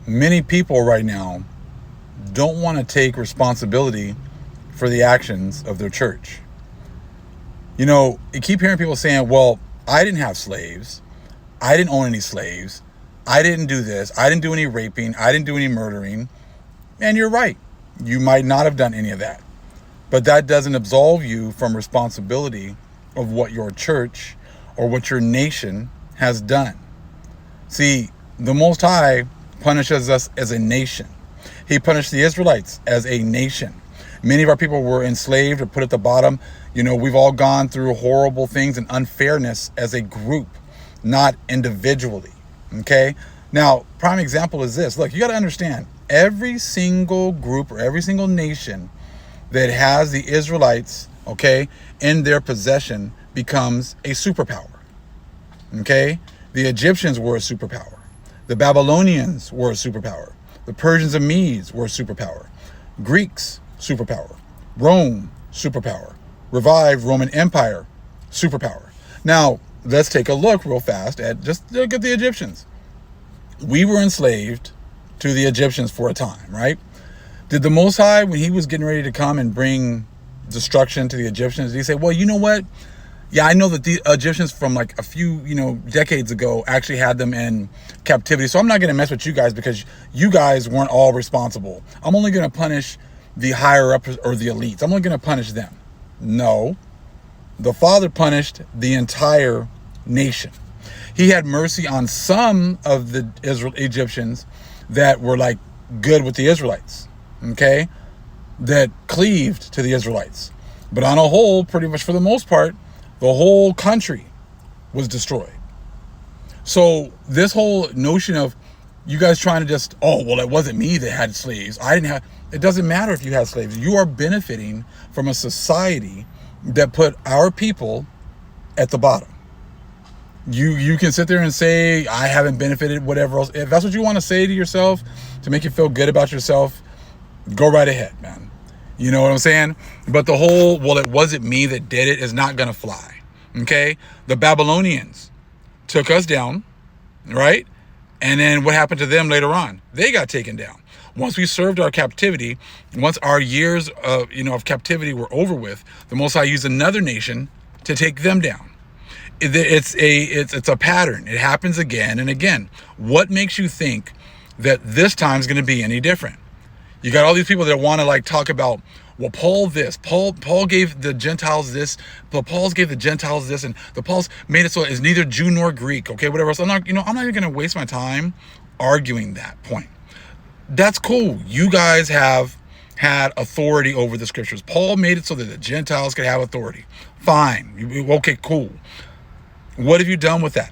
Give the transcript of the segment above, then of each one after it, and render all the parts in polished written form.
many people right now don't want to take responsibility for the actions of their church. You keep hearing people saying, well, I didn't have slaves. I didn't own any slaves. I didn't do this. I didn't do any raping. I didn't do any murdering. And you're right. You might not have done any of that. But that doesn't absolve you from responsibility of what your church or what your nation has done. See, the Most High punishes us as a nation. He punished the Israelites as a nation. Many of our people were enslaved or put at the bottom. We've all gone through horrible things and unfairness as a group, not individually. Okay? Now, prime example is this. Look, you got to understand, every single group or every single nation that has the Israelites, okay, in their possession becomes a superpower. Okay? The Egyptians were a superpower. The Babylonians were a superpower. The Persians and Medes were a superpower. Greeks, superpower. Rome, superpower. Revived Roman Empire, superpower. Now, let's take a look real fast just look at the Egyptians. We were enslaved to the Egyptians for a time, right? Did the Most High, when he was getting ready to come and bring destruction to the Egyptians, did he say, well, you know what? Yeah, I know that the Egyptians from like a few, decades ago actually had them in captivity. So I'm not going to mess with you guys because you guys weren't all responsible. I'm only going to punish the higher ups or the elites. I'm only going to punish them. No, the Father punished the entire nation. He had mercy on some of the Egyptians that were like good with the Israelites, okay, that cleaved to the Israelites. But on a whole, pretty much for the most part, the whole country was destroyed. So this whole notion of you guys trying to just, oh, well, it wasn't me that had slaves. It doesn't matter if you had slaves. You are benefiting from a society that put our people at the bottom. You can sit there and say, I haven't benefited, whatever else. If that's what you want to say to yourself to make you feel good about yourself, go right ahead, man. You know what I'm saying? But the whole, well, it wasn't me that did it is not going to fly. Okay? The Babylonians took us down, right? And then what happened to them later on? They got taken down. Once we served our captivity, once our years of captivity were over with, the Most High used another nation to take them down. It's a pattern. It happens again and again. What makes you think that this time is going to be any different? You got all these people that want to like talk about, well, Paul gave the Gentiles this, but Paul's gave the Gentiles this, and the Paul's made it so it's neither Jew nor Greek, okay, whatever else. I'm not even going to waste my time arguing that point. That's cool. You guys have had authority over the scriptures. Paul made it so that the Gentiles could have authority. Fine. Okay, cool. What have you done with that?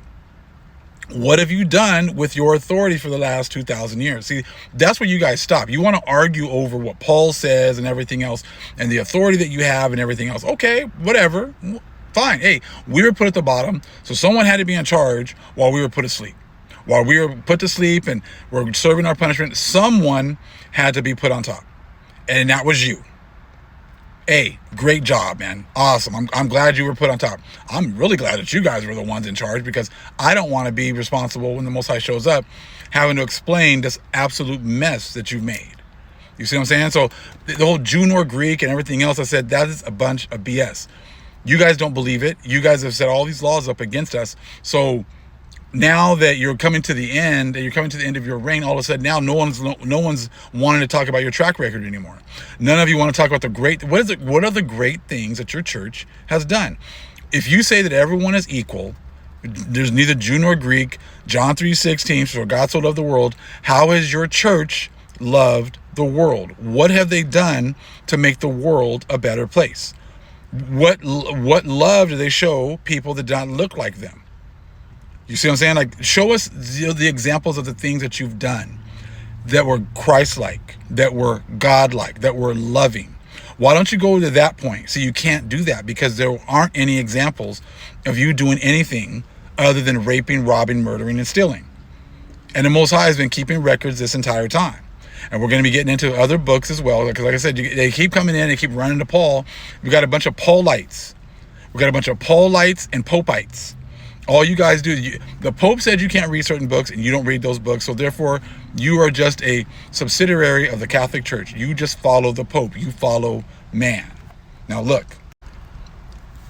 What have you done with your authority for the last 2,000 years? See, that's where you guys stop. You want to argue over what Paul says and everything else and the authority that you have and everything else. Okay, whatever. Fine. Hey, we were put at the bottom, so someone had to be in charge while we were put asleep. While we were put to sleep and we're serving our punishment, someone had to be put on top. And that was you. Hey, great job, man. Awesome. I'm glad you were put on top. I'm really glad that you guys were the ones in charge because I don't want to be responsible when the Most High shows up having to explain this absolute mess that you've made. You see what I'm saying? So the whole Jew nor Greek and everything else, I said, that is a bunch of BS. You guys don't believe it. You guys have set all these laws up against us. So now that you're coming to the end, and you're coming to the end of your reign, all of a sudden now no one's wanting to talk about your track record anymore. None of you want to talk about what are the great things that your church has done. If you say that everyone is equal, there's neither Jew nor Greek, John 3:16, for God so loved the world, how has your church loved the world? What have they done to make the world a better place? What love do they show people that don't look like them? You see what I'm saying? Like, show us the examples of the things that you've done that were Christ-like, that were God-like, that were loving. Why don't you go to that point? So you can't do that because there aren't any examples of you doing anything other than raping, robbing, murdering, and stealing. And the Most High has been keeping records this entire time. And we're going to be getting into other books as well. Because like I said, they keep coming in, they keep running to Paul. We got a bunch of Paulites. We got a bunch of Paulites and Popeites. All you guys do, the Pope said you can't read certain books, and you don't read those books. So therefore, you are just a subsidiary of the Catholic Church. You just follow the Pope. You follow man. Now look,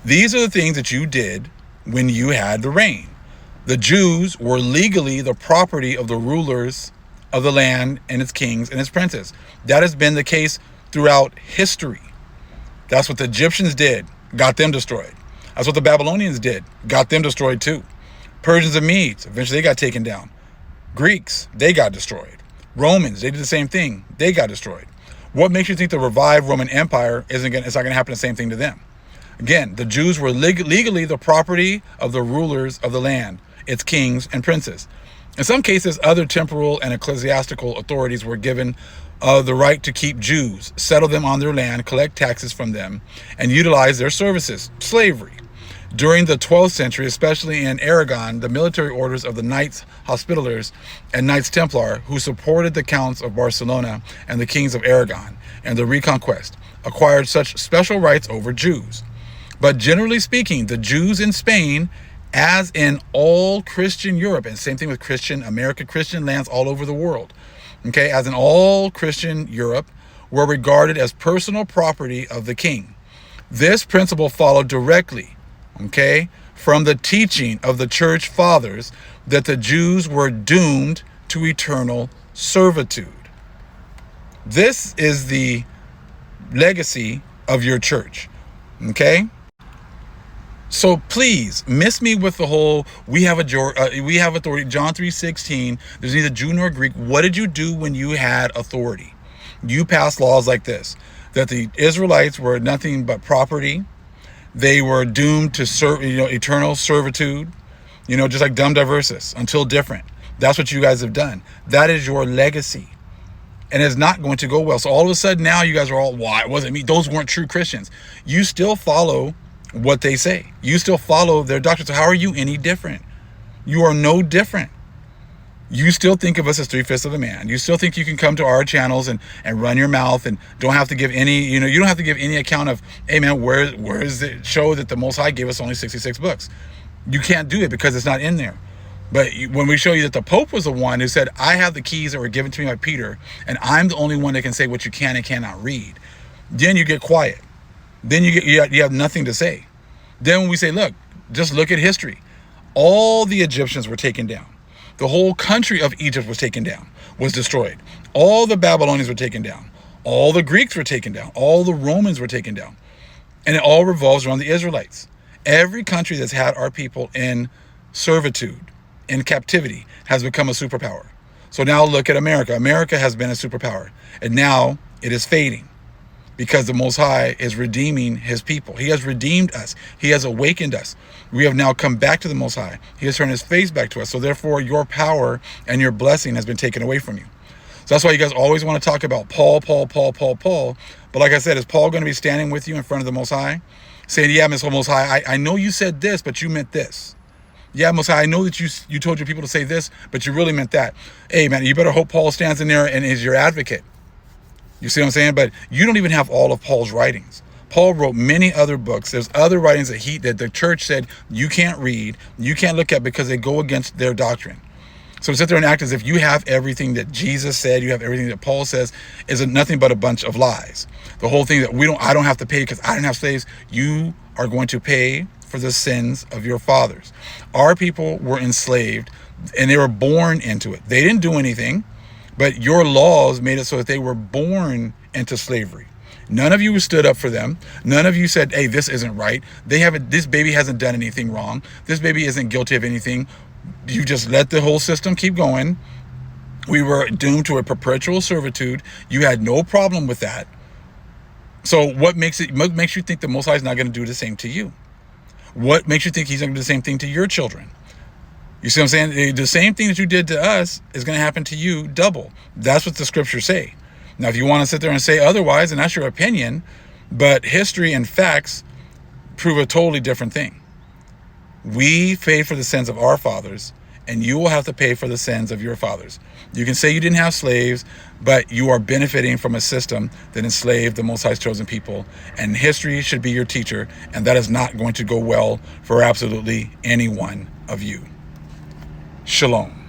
these are the things that you did when you had the reign. The Jews were legally the property of the rulers of the land and its kings and its princes. That has been the case throughout history. That's what the Egyptians did, got them destroyed. That's what the Babylonians did, got them destroyed too. Persians and Medes, eventually they got taken down. Greeks, they got destroyed. Romans, they did the same thing, they got destroyed. What makes you think the revived Roman Empire it's not going to happen the same thing to them? Again, the Jews were legally the property of the rulers of the land, its kings and princes. In some cases, other temporal and ecclesiastical authorities were given the right to keep Jews, settle them on their land, collect taxes from them, and utilize their services, slavery. During the 12th century, especially in Aragon, the military orders of the Knights Hospitallers and Knights Templar, who supported the Counts of Barcelona and the Kings of Aragon and the Reconquest, acquired such special rights over Jews. But generally speaking, the Jews in Spain, as in all Christian Europe, and same thing with Christian America, Christian lands all over the world, okay, as in all Christian Europe, were regarded as personal property of the king. This principle followed directly, okay, from the teaching of the church fathers that the Jews were doomed to eternal servitude. This is the legacy of your church, okay? So please, miss me with the whole, we have authority, John 3:16, there's neither Jew nor Greek. What did you do when you had authority? You passed laws like this, that the Israelites were nothing but property. They were doomed to serve, eternal servitude, just like Dum Diversus, until different. That's what you guys have done. That is your legacy. And it's not going to go well. So all of a sudden now you guys are all, why? It wasn't me. Those weren't true Christians. You still follow what they say. You still follow their doctrine. So how are you any different? You are no different. You still think of us as 3/5 of a man. You still think you can come to our channels and run your mouth and don't have to give any, you don't have to give any account of, hey man, where is it show that the Most High gave us only 66 books? You can't do it because it's not in there. But when we show you that the Pope was the one who said, I have the keys that were given to me by Peter, and I'm the only one that can say what you can and cannot read, then you get quiet. Then you have nothing to say. Then when we say, look, just look at history. All the Egyptians were taken down. The whole country of Egypt was taken down, was destroyed. All the Babylonians were taken down. All the Greeks were taken down. All the Romans were taken down. And it all revolves around the Israelites. Every country that's had our people in servitude, in captivity, has become a superpower. So now look at America. America has been a superpower. And now it is fading, because the Most High is redeeming his people. He has redeemed us. He has awakened us. We have now come back to the Most High. He has turned his face back to us. So therefore, your power and your blessing has been taken away from you. So that's why you guys always want to talk about Paul. But like I said, is Paul going to be standing with you in front of the Most High, saying, yeah, Most High, I know you said this, but you meant this. Yeah, Most High, I know that you told your people to say this, but you really meant that. Hey, man, you better hope Paul stands in there and is your advocate. You see what I'm saying? But you don't even have all of Paul's writings. Paul wrote many other books. There's other writings that the church said you can't read, you can't look at because they go against their doctrine. So to sit there and act as if you have everything that Jesus said, you have everything that Paul says, is nothing but a bunch of lies. The whole thing that I don't have to pay because I didn't have slaves. You are going to pay for the sins of your fathers. Our people were enslaved and they were born into it. They didn't do anything, but your laws made it so that they were born into slavery. None of you stood up for them. None of you said, hey, this isn't right. This baby hasn't done anything wrong. This baby isn't guilty of anything. You just let the whole system keep going. We were doomed to a perpetual servitude. You had no problem with that. So what makes you think the Most High is not going to do the same to you? What makes you think he's going to do the same thing to your children? You see what I'm saying? The same thing that you did to us is going to happen to you double. That's what the scriptures say. Now, if you want to sit there and say otherwise, and that's your opinion, but history and facts prove a totally different thing. We paid for the sins of our fathers, and you will have to pay for the sins of your fathers. You can say you didn't have slaves, but you are benefiting from a system that enslaved the Most High's chosen people, and history should be your teacher, and that is not going to go well for absolutely any one of you. Shalom.